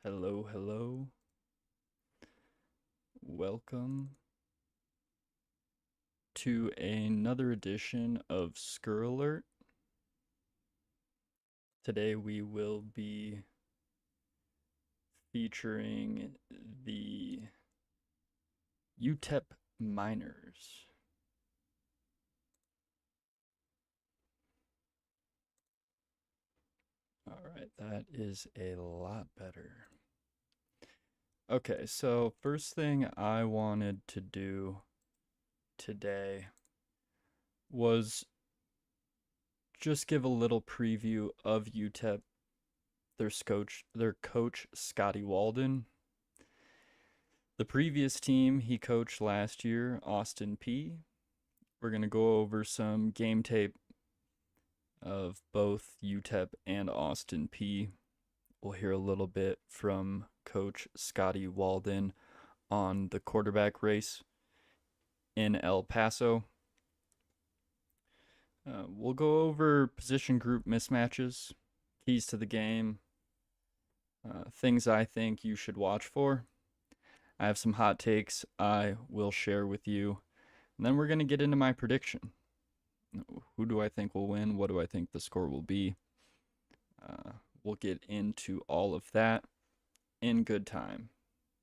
Hello, hello. Welcome to another edition of SkerAlert. Today we will be featuring the UTEP minors. All right, that is a lot better. Okay, so first thing I wanted to do today was just give a little preview of UTEP, their coach Scotty Walden. The previous team he coached last year, Austin P. We're going to go over some game tape of both UTEP and Austin P. We'll hear a little bit from Coach Scotty Walden on the quarterback race in El Paso. We'll go over position group mismatches, keys to the game, things I think you should watch for. I have some hot takes I will share with you. And then we're going to get into my prediction. Who do I think will win? What do I think the score will be? We'll get into all of that in good time.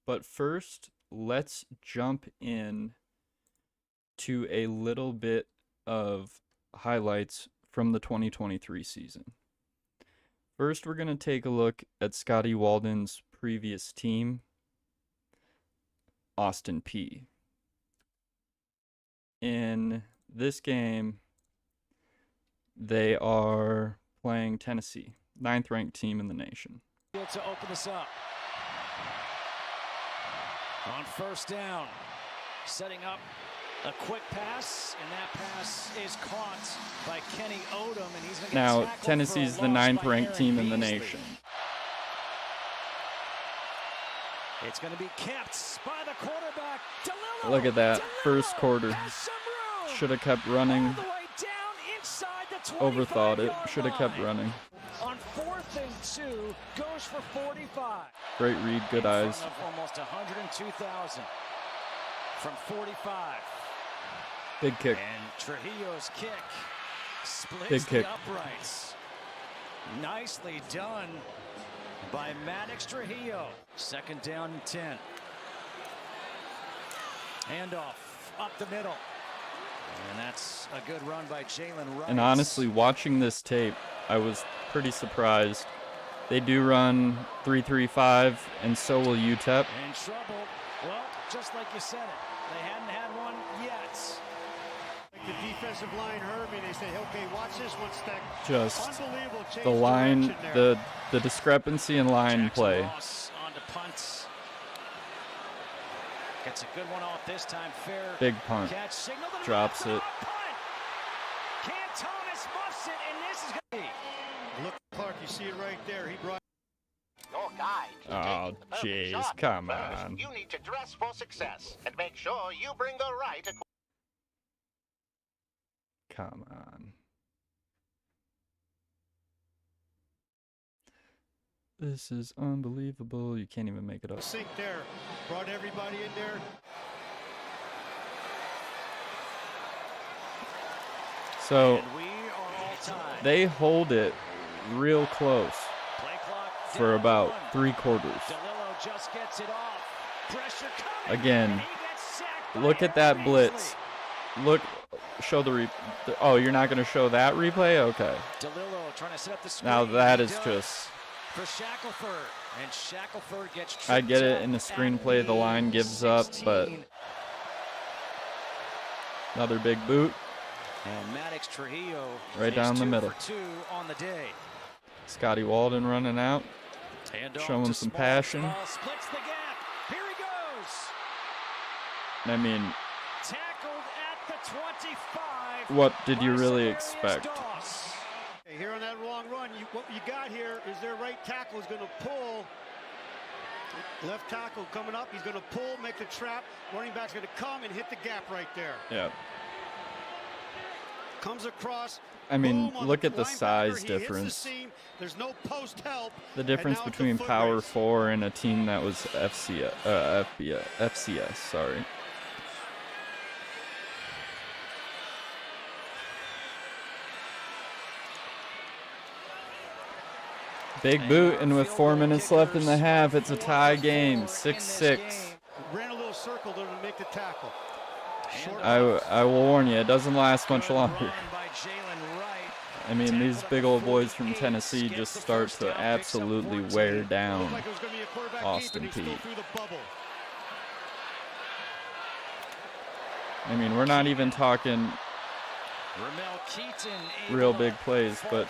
But first, let's jump in to a little bit of highlights from the 2023 season. First, we're going to take a look at Scotty Walden's previous team, Austin P. In this game, they are playing Tennessee, 9th ranked team in the nation. To open this up. On first down, setting up a quick pass, and that pass is caught by Kenny Odom, and he's going to get Now, tackled Tennessee's for the a loss 9th by ranked Aaron team in the Beasley. nation. It's going to be kept by the quarterback. DeLillo, Look at that, DeLillo first quarter. has some room. Should have kept running. All the way down inside the Overthought it. 25-yard Should have kept line. running. On 4th and 2, goes for 45. Great read, good In eyes. front of almost 102,000 from 45. Big kick. And Trujillo's kick splits Big kick. the uprights. Nicely done by Maddox Trujillo. 2nd down and 10. Handoff up the middle. And that's a good run by Jalen Rice. And honestly, watching this tape, I was pretty surprised. They do run 3-3-5, and so will UTEP. In trouble. Well, just like you said it, they hadn't had one yet. The defensive line heard me. They say, okay, watch this one, Steck. Just Unbelievable change the line, direction there. the discrepancy in line Jackson play. Ross on to punt. Gets a good one off this time. Fair Big punt. catch. Signal to the Drops left, it. punt. Cam Thomas muffs it, and this is going to be. Look, Clark, you see it right there. He brought. Your guide to Oh, taking the perfect jeez, shot. come First, on. you need to dress for success and make sure you bring the right equipment. Come on. This is unbelievable. You can't even make it up. Sink there. Brought everybody in there. So And we are all tied. they hold it real close Play clock for down about to 1. 3/4. DeLillo just gets it off. Pressure coming. Again, and he gets sacked by look at that Aaron blitz. Beasley. Look, show the oh, you're not going to show that replay? Okay. DeLillo trying to set up the screen. Now that He is does just, for Shackelford, and Shackelford gets I tripped get it up in the at screenplay, the line gives up, but 16. another big boot. And Maddox Trujillo Right is down the 2 middle. for 2 on the day. Scotty Walden running out. Hand off Showing to some Small. passion. Small splits the gap. Here he goes. I mean, Tackled at the 25. what did you by really Severius expect? Doss. Hey, here on that long run, what you got here is their right tackle is going to pull. Left tackle coming up. He's going to pull, make the trap. Running back's going to come and hit the gap right there. Yeah. Comes across. I mean, Boom, look at the linebacker. size He difference. hits the seam. There's no post help. The difference And now it's a between foot Power race. 4 and a team that was FCS, sorry. Big boot, and with 4 minutes left in the half, it's a tie game, 6-6. Ran a little circle to make the tackle. I will warn you, it doesn't last much longer. I mean, these big old boys from Tennessee just start to absolutely wear down Austin Peay. I mean, we're not even talking real big plays, but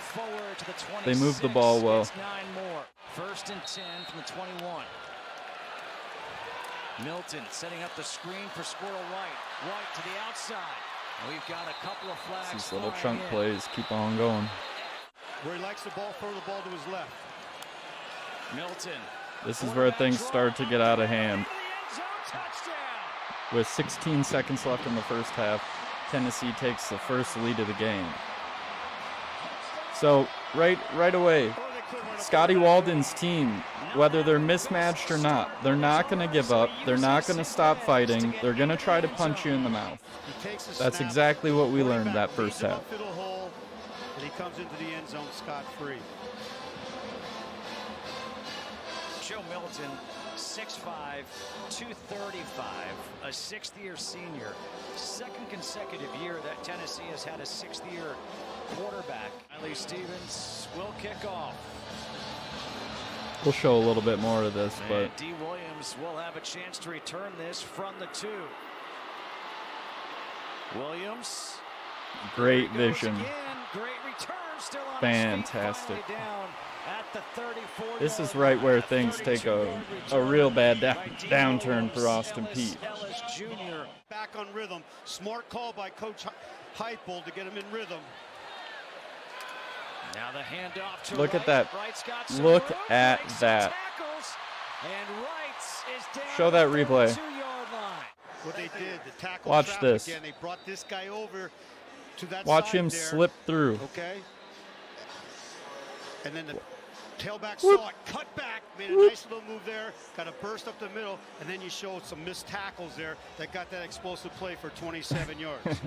they move the ball well. 9 more. 1st and 10 from the 21. Milton setting up the screen for Squirrel White. White to the outside. And we've got a couple of flags. These little chunk plays keep on going. Where he likes the ball, throw the ball to his left. Milton. This is where things start to get out of hand. With 16 seconds left in the first half, Tennessee takes the first lead of the game. So right away, Scotty Walden's team, whether they're mismatched or not, they're not going to give up. They're not going to stop fighting. They're going to try to punch you in the mouth. That's exactly what we learned that first half. And he comes into the end zone scot-free. Joe Milton, 6'5", 235, a 6th-year senior. 2nd consecutive year that Tennessee has had a 6th-year quarterback. Riley Stevens will kick off. We'll show a little bit more of this, but And D. Williams will have a chance to return this from the 2. Williams. great vision. Great return, still on Fantastic. his feet, down at the 34. This is right where things take a real bad downturn for Austin Peay. Ellis Jr. Back on rhythm. Smart call by Coach Heupel to get him in rhythm. Now the handoff to Look at Wright. that. Wright's got some Look room, at breaks some that. tackles, and Wright is down Show at that the replay. 32-yard line. What they did, the tackle Watch trap this. again. They brought this guy over to that Watch side him there. slip through. Okay. And then the tailback saw it, cut back, made a nice little move there, got a burst up the middle, and then you showed some missed tackles there that got that explosive play for 27 yards.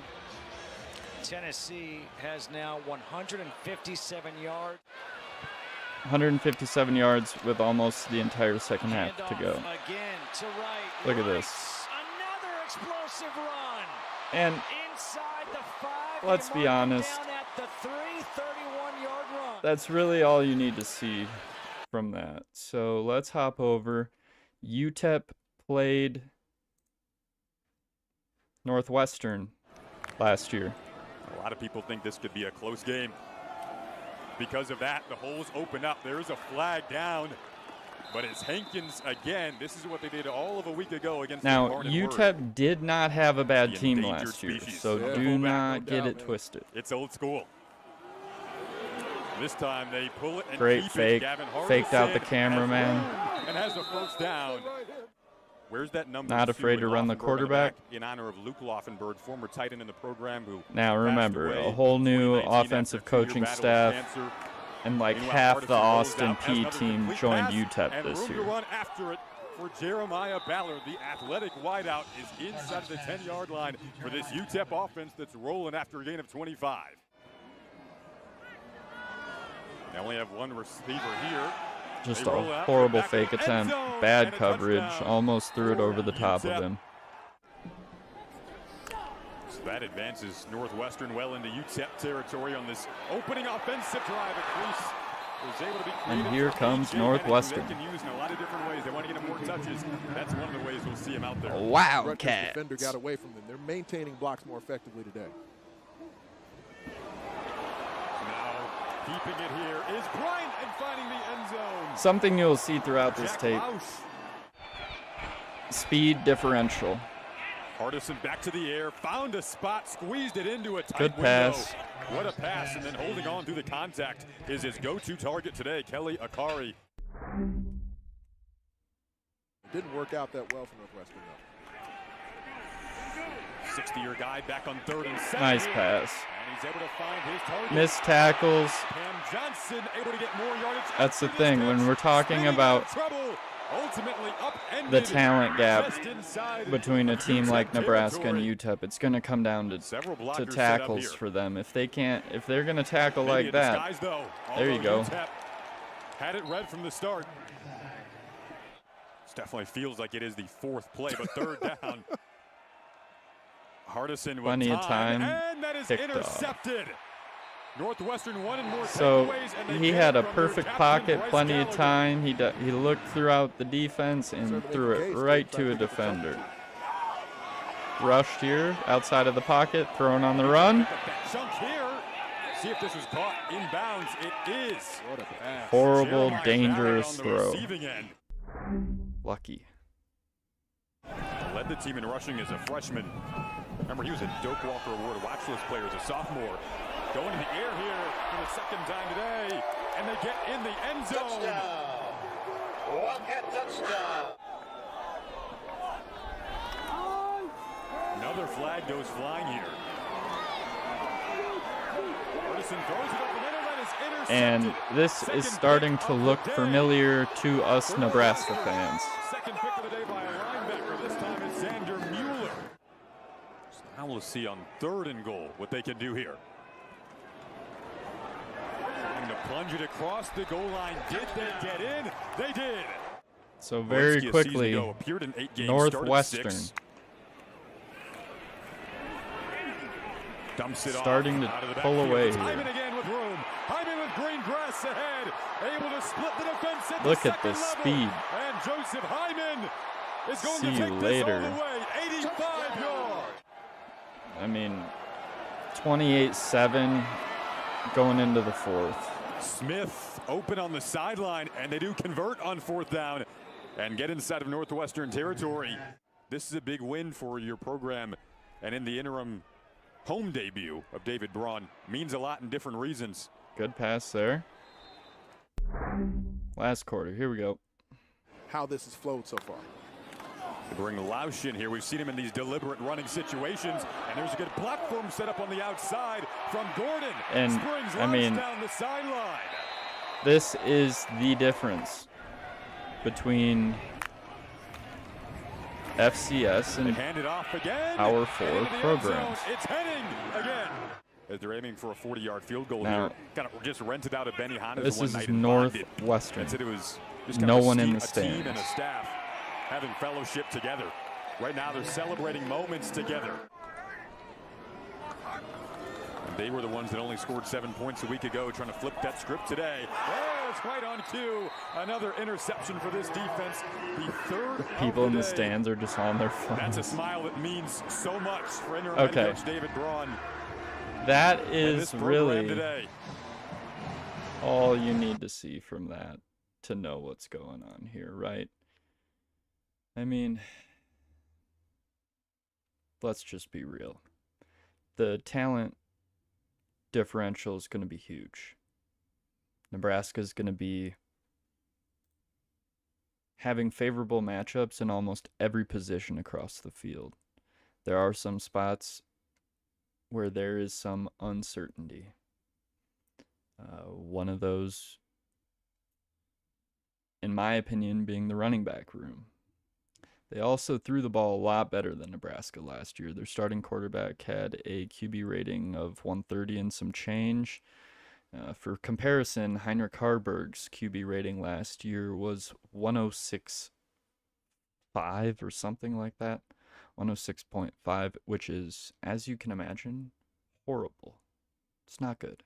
Tennessee has now 157 yards. 157 yards with almost the entire second half to go. Again to Wright. Look at this. Another explosive run. And Inside the 5. let's be honest, Down at the 31-yard run. that's really all you need to see from that. So let's hop over. UTEP played Northwestern last year. A lot of people think this could be a close game. Because of that, the holes open up. There is a flag down, but it's Hankins again. This is what they did all of a week ago against Now, Martin UTEP did not have a bad The team endangered last year, species. so Yeah. do Fullback, not no get doubt, it twisted. It's old school. This time they pull it and Great keep fake. it. Gavin Faked out the Hardison cameraman. and has a first down. Where's that number? Not 2 afraid to in run the Laufenberg quarterback. in honor of Luke Laufenberg, former tight end in the program who Now passed remember, away a whole in new 2019 offensive after a 2-year coaching battle with staff, cancer. and like Meanwhile, half the Hardison rolls Austin out, has Peay another team complete joined pass, UTEP and this room to year. run after it for Jeremiah Ballard. The athletic wideout is inside the 10-yard line for this UTEP offense that's rolling after a gain of 25. They only have one receiver here. Just They a roll out, horrible back fake in the attempt. end zone, Bad and a coverage. touchdown Almost threw it for over the top of UTEP. him. So that advances Northwestern well into UTEP territory on this opening offensive drive. Crease was able to be And creative here for comes A.J. Northwestern. Bennett, who they can use in a lot of different ways. They want to get him more touches. That's one of the ways we'll see him out there. Rutgers Wildcat. defender got away from them. They're maintaining blocks more effectively today. Now keeping it here is Bryant and finding the end zone. Something you'll see throughout this Jack tape. Louse. Speed differential. Hardison back to the air, found a spot, squeezed it into a tight Good window. pass. What a pass, and then holding on through the contact is his go-to target today, Kelly Akari. It didn't work out that well for Northwestern, though. 60-year guy back on 3rd and 7. Nice pass. And He's able to find his target. missed tackles. Cam Johnson able to get more yardage. That's the thing. When we're talking about the talent gap between a team like Nebraska and UTEP, it's going to come down to tackles for them. If they're going to tackle like that, there you go. Had it read from the start. This definitely feels like it is the fourth play, but third down. Hardison with Plenty of time, and that is intercepted. Northwestern one and more so and he had a perfect pocket, plenty of time. He looked throughout the defense and threw it right to a defender. Rushed here, outside of the pocket, thrown on the run. Chunk here. See if this was caught inbounds. It is. Horrible, dangerous throw. Lucky. Led the team in rushing as a freshman. Remember, he was a Doak Walker Award watch list player as a sophomore. Going in the air here for the second time today, and they get in the end zone. Touchdown. Wildcat touchdown. Another flag goes flying here. Hardison throws it up the middle, that is intercepted. And this is starting to look familiar to us Nebraska fans. Second pick of the day by a linebacker. This time it's Xander Mueller. So now we'll see on 3rd and goal what they can do here. And to plunge it across the goal line. Did they get in? They did. So very quickly, Northwestern dumps it starting off to pull away here. Hyman again with room. Hyman with green grass ahead. Able to split the defense at Look the at the second speed. level. And Joseph Hyman is going See to take you this later. all the way. 85 yards. I mean, 28-7 going into the 4th. Smith open on the sideline, and they do convert on 4th down and get inside of Northwestern territory. This is a big win for your program, and in the interim home debut of David Braun means a lot in different reasons. Good pass there. Last quarter, here we go. How this has flowed so far. To bring Lausch in here, we've seen him in these deliberate running situations, and there's a good platform set up on the outside from Gordon. And Springs I mean, down the sideline. This is the difference between FCS and hand it off again. Power 4 programs. It's heading again. As they're aiming for a 40-yard field goal now, here. Kind of just rented out of Benny Hanna's this one is night Northwestern. and said it was just no one in the a stands. team and a staff having fellowship together. Right now they're celebrating moments together. And they were the ones that only scored 7 points a week ago, trying to flip that script today. Oh, it's right on cue. Another interception for this defense. The third People of the in the day. stands are just on their phones. That's a smile that means so much for interim Okay. head coach David Braun. That and is this program really today. all you need to see from that to know what's going on here, right? I mean, let's just be real. The talent differential is going to be huge. Nebraska is going to be having favorable matchups in almost every position across the field. There are some spots where there is some uncertainty. One of those, in my opinion, being the running back room. They also threw the ball a lot better than Nebraska last year. Their starting quarterback had a QB rating of 130 and some change. For comparison, Heinrich Harburg's QB rating last year was 106.5 or something like that. 106.5, which is, as you can imagine, horrible. It's not good.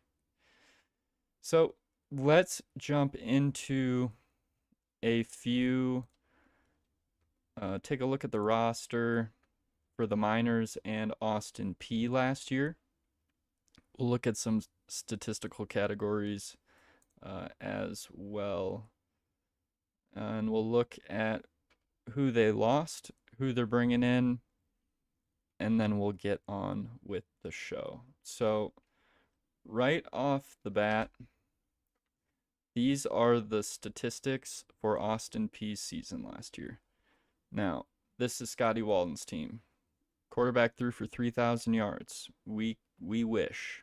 So let's jump into a few, take a look at the roster for the Miners and Austin Peay last year. We'll look at some statistical categories as well. And we'll look at who they lost, who they're bringing in, and then we'll get on with the show. So right off the bat, these are the statistics for Austin Peay's season last year. Now, this is Scotty Walden's team. Quarterback threw for 3,000 yards. We wish.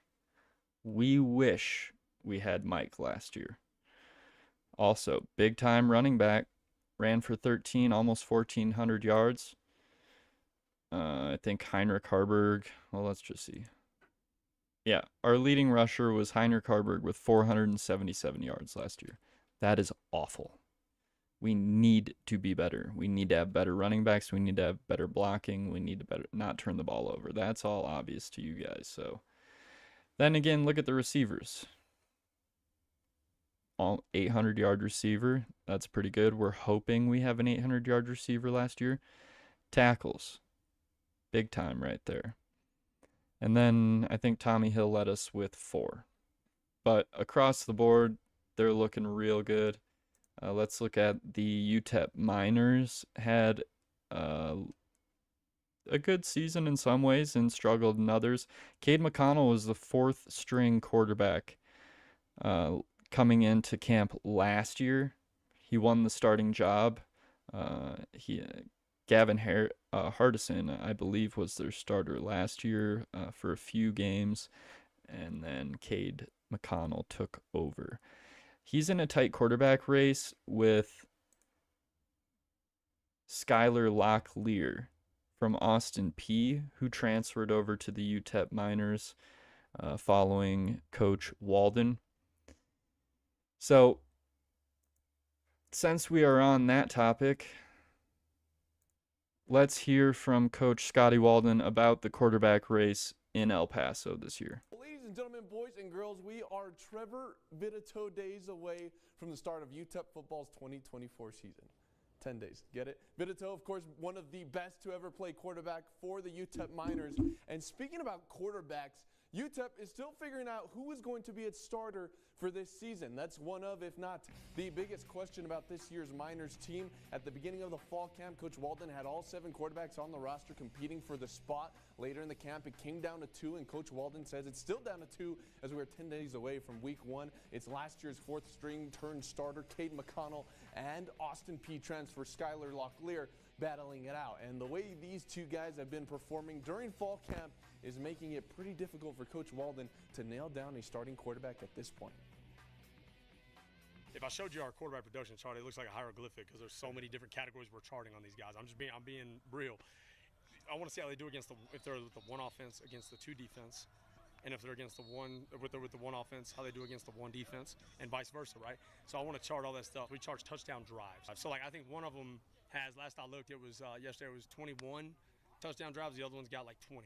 We wish we had Mike last year. Also, big time running back, ran for 13, almost 1,400 yards. I think Heinrich Harburg. Well, let's just see. Yeah, our leading rusher was Heinrich Harburg with 477 yards last year. That is awful. We need to be better. We need to have better running backs. We need to have better blocking. We need to not turn the ball over. That's all obvious to you guys. So then again, look at the receivers. All 800-yard receiver. That's pretty good. We're hoping we have an 800-yard receiver last year. Tackles. Big time right there. And then I think Tommy Hill led us with 4. But across the board, they're looking real good. Let's look at the UTEP Miners. Had a good season in some ways and struggled in others. Cade McConnell was the 4th string quarterback coming into camp last year. He won the starting job. Gavin Hardison, I believe, was their starter last year for a few games, and then Cade McConnell took over. He's in a tight quarterback race with Skylar Locklear from Austin P, who transferred over to the UTEP Miners following Coach Walden. So, since we are on that topic, let's hear from Coach Scotty Walden about the quarterback race in El Paso this year. Ladies and gentlemen, boys and girls, we are Trevor Vitito days away from the start of UTEP football's 2024 season. 10 days, get it? Vitito, of course, one of the best to ever play quarterback for the UTEP Miners. And speaking about quarterbacks, UTEP is still figuring out who is going to be its starter for this season. That's one of, if not the biggest question about this year's Miners team. At the beginning of the fall camp, Coach Walden had all 7 quarterbacks on the roster competing for the spot. Later in the camp, it came down to 2, and Coach Walden says it's still down to 2 as we're 10 days away from week 1. It's last year's 4th string turned starter, Cade McConnell, and Austin P transfer Skylar Locklear battling it out. And the way these 2 guys have been performing during fall camp is making it pretty difficult for Coach Walden to nail down a starting quarterback at this point. If I showed you our quarterback production chart, it looks like a hieroglyphic because there's so many different categories we're charting on these guys. I'm being real. I want to see how they do against if they're with the 1 offense against the 2 defense, and if they're against the 1 with the 1 offense, how they do against the 1 defense, and vice versa, right? So I want to chart all that stuff. We charge touchdown drives. So like I think one of them has. Last I looked, it was yesterday. It was 21 touchdown drives. The other one's got like 20.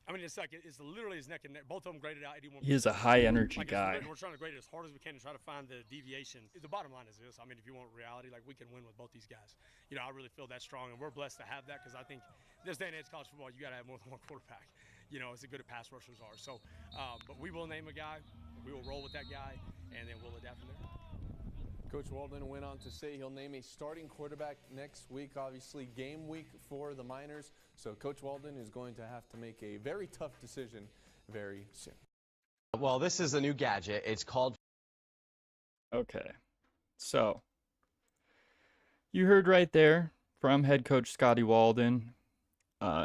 I mean, it's like it's literally his neck and neck. Both of them graded out 81%. He is a high energy like guy. We're trying to grade it as hard as we can to try to find the deviation. The bottom line is this. I mean, if you want reality, like we can win with both these guys. You know, I really feel that strong, and we're blessed to have that because I think this day and age college football, you got to have more than 1 quarterback. You know, as good as pass rushers are. So, but we will name a guy. We will roll with that guy, and then we'll adapt from there. Coach Walden went on to say he'll name a starting quarterback next week, obviously game week for the Miners. So Coach Walden is going to have to make a very tough decision very soon. Well, this is a new gadget. It's called... Okay, so you heard right there from head coach Scotty Walden.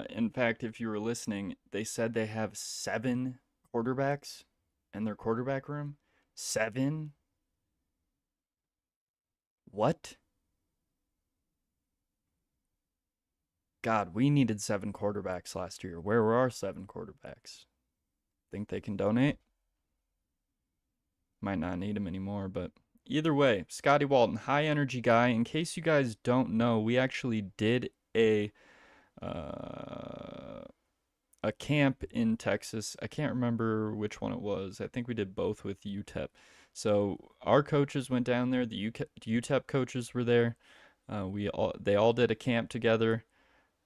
In fact, if you were listening, they said they have 7 quarterbacks in their quarterback room. 7? What? God, we needed 7 quarterbacks last year. Where were our 7 quarterbacks? Think they can donate? Might not need them anymore, but either way, Scotty Walden, high energy guy. In case you guys don't know, we actually did a camp in Texas. I can't remember which one it was. I think we did both with UTEP. So our coaches went down there. The UTEP coaches were there. They all did a camp together.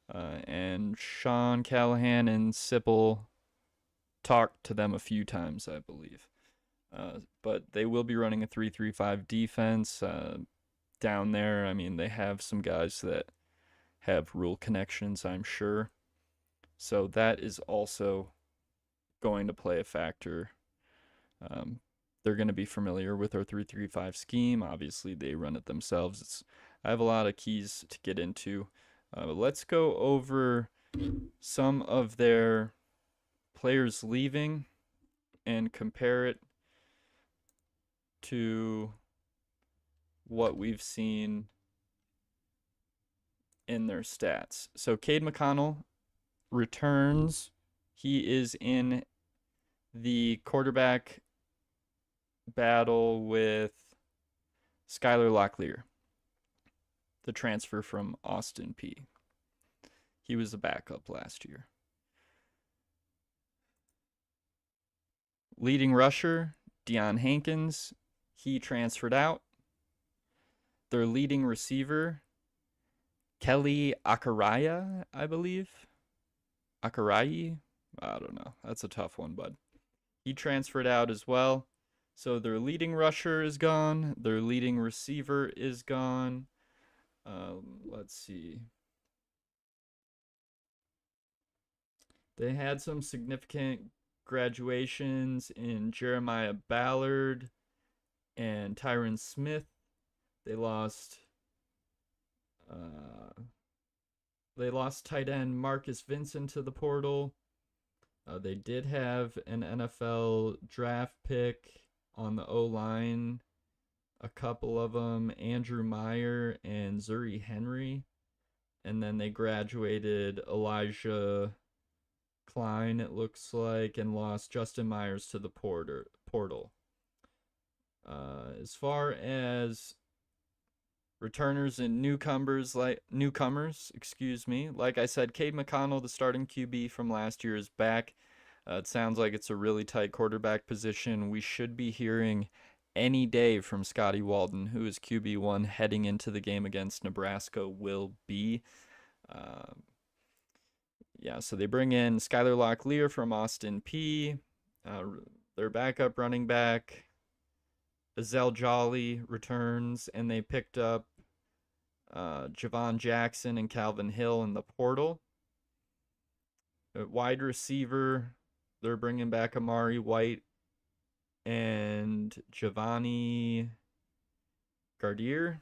And Sean Callahan and Sipple talked to them a few times, I believe. But they will be running a 3-3-5 defense down there. I mean, they have some guys that have rule connections, I'm sure. So that is also going to play a factor. They're going to be familiar with our 3-3-5 scheme. Obviously, they run it themselves. I have a lot of keys to get into. Let's go over some of their players leaving. and compare it to what we've seen in their stats. So Cade McConnell returns. He is in the quarterback battle with Skylar Locklear, the transfer from Austin P. He was a backup last year. Leading rusher, Deion Hankins. He transferred out. Their leading receiver, Kelly Akaraya, I believe. Akarayi? I don't know. That's a tough one, bud. He transferred out as well. So their leading rusher is gone. Their leading receiver is gone. Let's see. They had some significant graduations in Jeremiah Ballard and Tyron Smith. They lost tight end Marcus Vincent to the portal. They did have an NFL draft pick on the O-line, a couple of them, Andrew Meyer and Zuri Henry. And then they graduated Elijah Klein, it looks like, and lost Justin Myers to the portal. As far as returners and newcomers, like I said, Cade McConnell, the starting QB from last year, is back. It sounds like it's a really tight quarterback position. We should be hearing any day from Scotty Walden, who is QB1 heading into the game against Nebraska will be. So they bring in Skylar Locklear from Austin P. Their backup running back, Azell Jolly, returns, and they picked up Javon Jackson and Calvin Hill in the portal. At wide receiver, they're bringing back Amari White and Giovanni Gardier.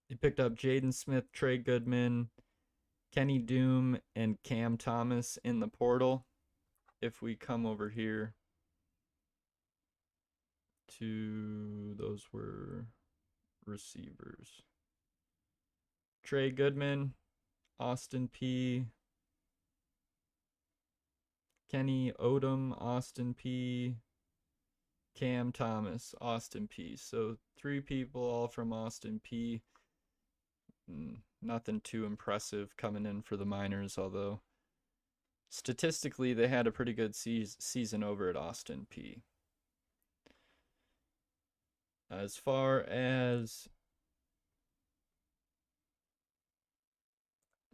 They picked up Jaden Smith, Trey Goodman, Kenny Doom, and Cam Thomas in the portal. If we come over here to, those were receivers. Trey Goodman, Austin P. Kenny Odom, Austin P. Cam Thomas, Austin P. So 3 people all from Austin P. Nothing too impressive coming in for the Miners, although statistically they had a pretty good season over at Austin P. As far as,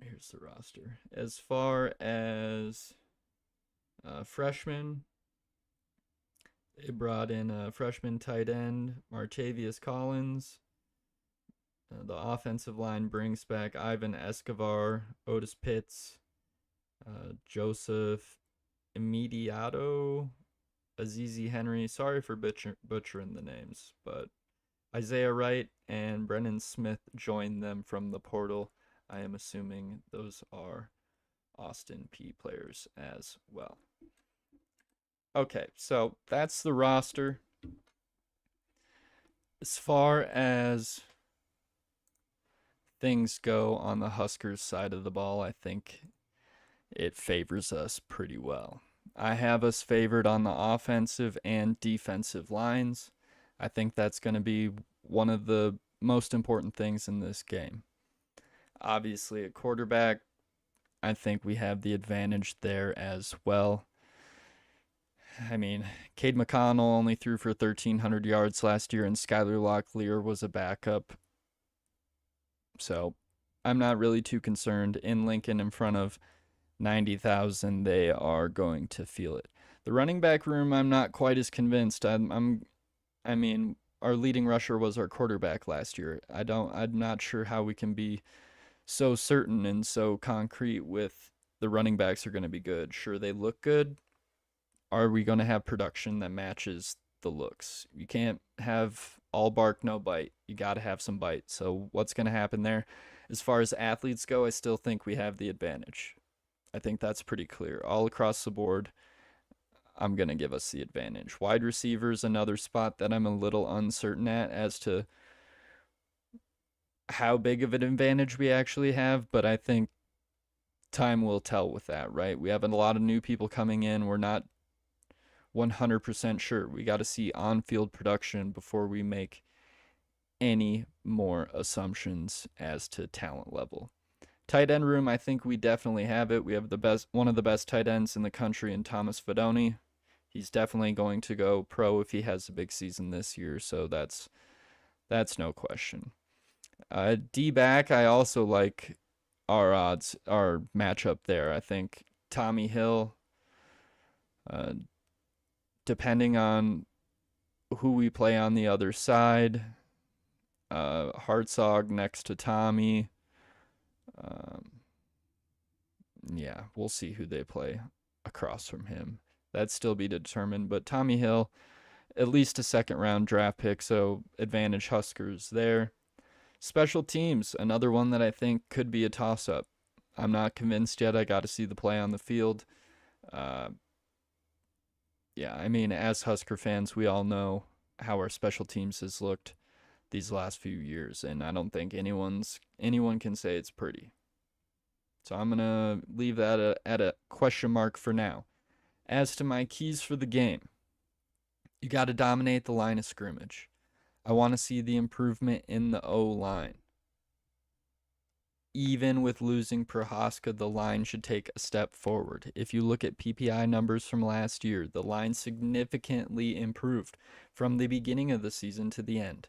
here's the roster. As far as freshmen, they brought in a freshman tight end, Martavius Collins. The offensive line brings back Ivan Escobar, Otis Pitts, Joseph Immediato, Azizi Henry. Sorry for butchering the names, but Isaiah Wright and Brennan Smith joined them from the portal. I am assuming those are Austin P players as well. Okay, so that's the roster. As far as things go on the Huskers side of the ball, I think it favors us pretty well. I have us favored on the offensive and defensive lines. I think that's going to be one of the most important things in this game. Obviously, at quarterback, I think we have the advantage there as well. I mean, Cade McConnell only threw for 1,300 yards last year, and Skylar Locklear was a backup. So I'm not really too concerned. In Lincoln, in front of 90,000, they are going to feel it. The running back room, I'm not quite as convinced. I mean, our leading rusher was our quarterback last year. I'm not sure how we can be so certain and so concrete with the running backs are going to be good. Sure, they look good. Are we going to have production that matches the looks? You can't have all bark, no bite. You got to have some bite. So what's going to happen there? As far as athletes go, I still think we have the advantage. I think that's pretty clear. All across the board, I'm going to give us the advantage. Wide receiver is another spot that I'm a little uncertain at as to how big of an advantage we actually have, but I think time will tell with that, right? We have a lot of new people coming in. We're not 100% sure. We got to see on-field production before we make any more assumptions as to talent level. Tight end room, I think we definitely have it. We have one of the best tight ends in the country in Thomas Fidone. He's definitely going to go pro if he has a big season this year, so that's no question. D-back, I also like our odds, our matchup there. I think Tommy Hill, depending on who we play on the other side, Hartzog next to Tommy. Yeah, we'll see who they play across from him. That'd still be determined, but Tommy Hill, at least a second-round draft pick, so advantage Huskers there. Special teams, another one that I think could be a toss-up. I'm not convinced yet. I got to see the play on the field. Yeah, I mean, as Husker fans, we all know how our special teams has looked these last few years, and I don't think anyone can say it's pretty. So I'm going to leave that at a question mark for now. As to my keys for the game, you got to dominate the line of scrimmage. I want to see the improvement in the O-line. Even with losing Prohaska, the line should take a step forward. If you look at PPI numbers from last year, the line significantly improved from the beginning of the season to the end.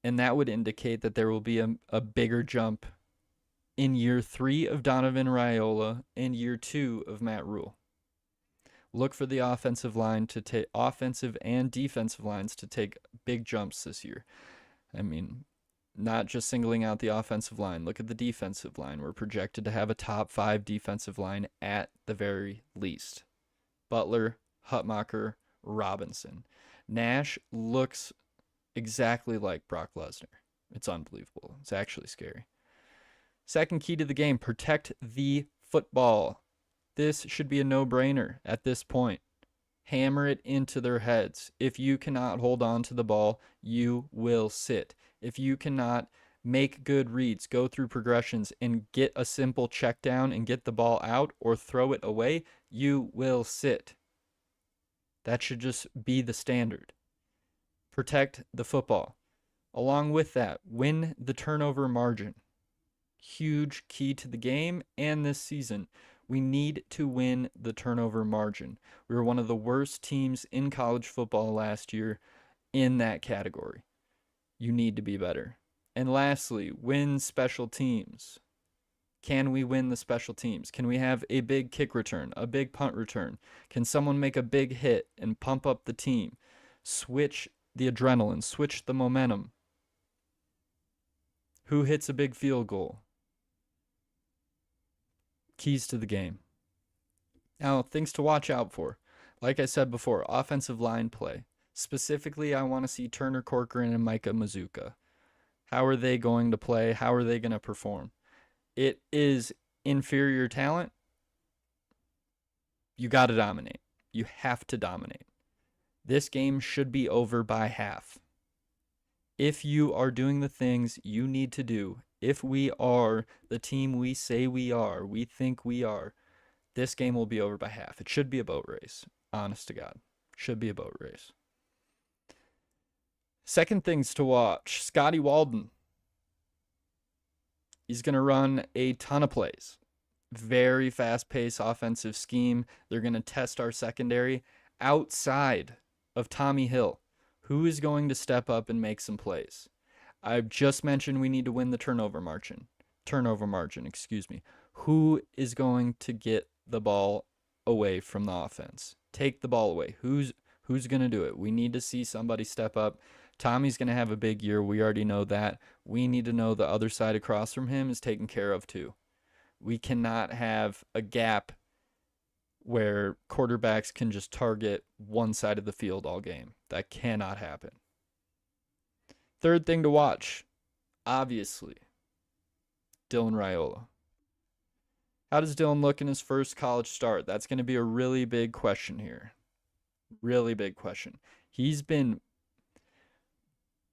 And that would indicate that there will be a bigger jump in year 3 of Donovan Raiola and year 2 of Matt Rule. Look for the offensive line to take offensive and defensive lines to take big jumps this year. I mean, not just singling out the offensive line. Look at the defensive line. We're projected to have a top 5 defensive line at the very least. Butler, Hutmacher, Robinson. Nash looks exactly like Brock Lesnar. It's unbelievable. It's actually scary. Second key to the game, protect the football. This should be a no-brainer at this point. Hammer it into their heads. If you cannot hold on to the ball, you will sit. If you cannot make good reads, go through progressions, and get a simple check down and get the ball out or throw it away, you will sit. That should just be the standard. Protect the football. Along with that, win the turnover margin. Huge key to the game and this season. We need to win the turnover margin. We were one of the worst teams in college football last year in that category. You need to be better. And lastly, win special teams. Can we win the special teams? Can we have a big kick return, a big punt return? Can someone make a big hit and pump up the team? Switch the adrenaline, switch the momentum. Who hits a big field goal? Keys to the game. Now, things to watch out for. Like I said before, offensive line play. Specifically, I want to see Turner Corcoran and Micah Mazuka. How are they going to play? How are they going to perform? It is inferior talent. You got to dominate. You have to dominate. This game should be over by half. If you are doing the things you need to do, if we are the team we say we are, we think we are, this game will be over by half. It should be a boat race. Honest to God. Should be a boat race. Second things to watch. Scotty Walden. He's going to run a ton of plays. Very fast-paced offensive scheme. They're going to test our secondary outside of Tommy Hill. Who is going to step up and make some plays? I've just mentioned we need to win the turnover margin. Who is going to get the ball away from the offense? Take the ball away. Who's going to do it? We need to see somebody step up. Tommy's going to have a big year. We already know that. We need to know the other side across from him is taken care of too. We cannot have a gap where quarterbacks can just target one side of the field all game. That cannot happen. Third thing to watch, obviously, Dylan Raiola. How does Dylan look in his first college start? That's going to be a really big question here. Really big question. He's been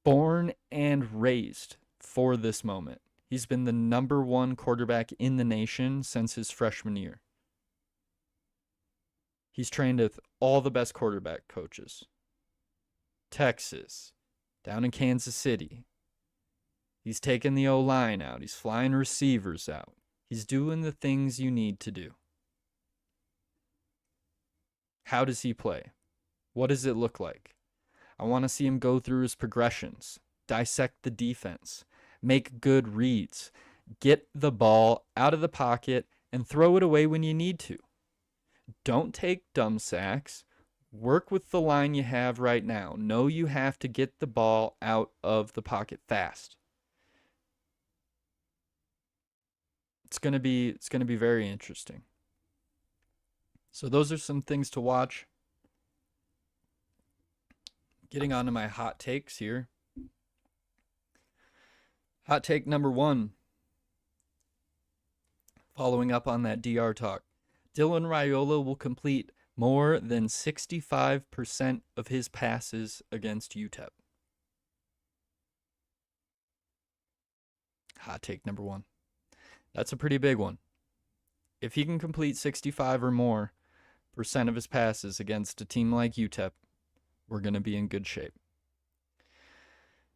born and raised for this moment. He's been the #1 quarterback in the nation since his freshman year. He's trained with all the best quarterback coaches. Texas, down in Kansas City. He's taking the O-line out. He's flying receivers out. He's doing the things you need to do. How does he play? What does it look like? I want to see him go through his progressions, dissect the defense, make good reads, get the ball out of the pocket, and throw it away when you need to. Don't take dumb sacks. Work with the line you have right now. Know you have to get the ball out of the pocket fast. It's going to be very interesting. So those are some things to watch. Getting on to my hot takes here. Hot take number 1. Following up on that DR talk. Dylan Raiola will complete more than 65% of his passes against UTEP. Hot take number 1. That's a pretty big one. If he can complete 65 or more % of his passes against a team like UTEP, we're going to be in good shape.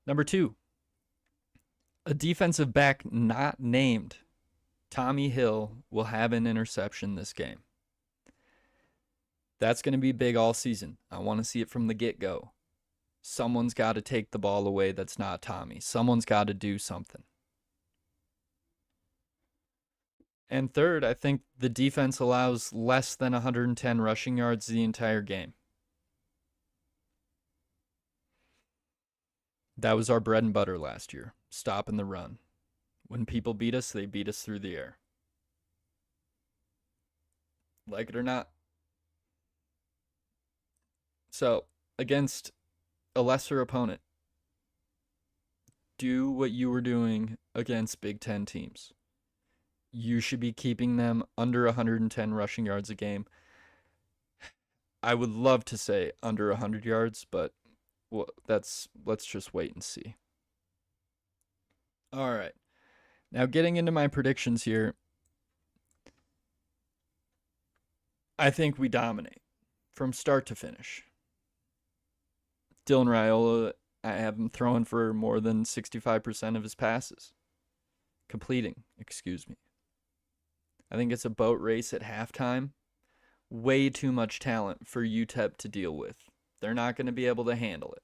Number 2, a defensive back not named Tommy Hill will have an interception this game. That's going to be big all season. I want to see it from the get-go. Someone's got to take the ball away that's not Tommy. Someone's got to do something. And third, I think the defense allows less than 110 rushing yards the entire game. That was our bread and butter last year, stopping the run. When people beat us, they beat us through the air. Like it or not. So, against a lesser opponent, do what you were doing against Big Ten teams. You should be keeping them under 110 rushing yards a game. I would love to say under 100 yards, but let's just wait and see. All right. Now getting into my predictions here. I think we dominate from start to finish. Dylan Raiola, I have him throwing for more than 65% of his passes. Completing, excuse me. I think it's a boat race at halftime. Way too much talent for UTEP to deal with. They're not going to be able to handle it.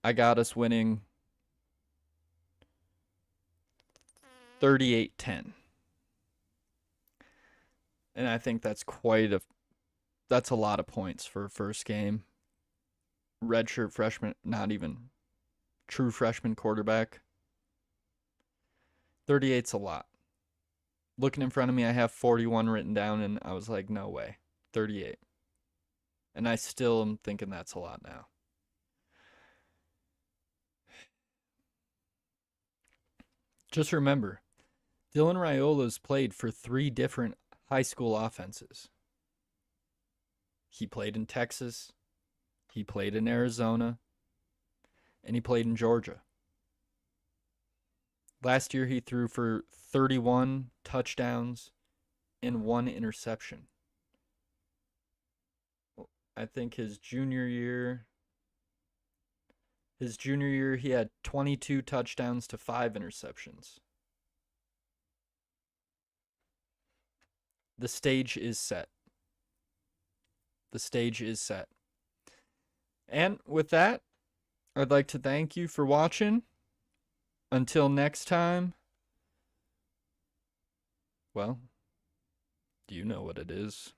I got us winning 38-10. And I think that's that's a lot of points for a first game. Redshirt freshman, not even true freshman quarterback. 38's a lot. Looking in front of me, I have 41 written down, and I was like, no way. 38. And I still am thinking that's a lot now. Just remember, Dylan Raiola's played for 3 different high school offenses. He played in Texas, he played in Arizona, and he played in Georgia. Last year, he threw for 31 touchdowns and 1 interception. I think his junior year, he had 22 touchdowns to 5 interceptions. The stage is set. The stage is set. And with that, I'd like to thank you for watching. Until next time, well, you know what it is.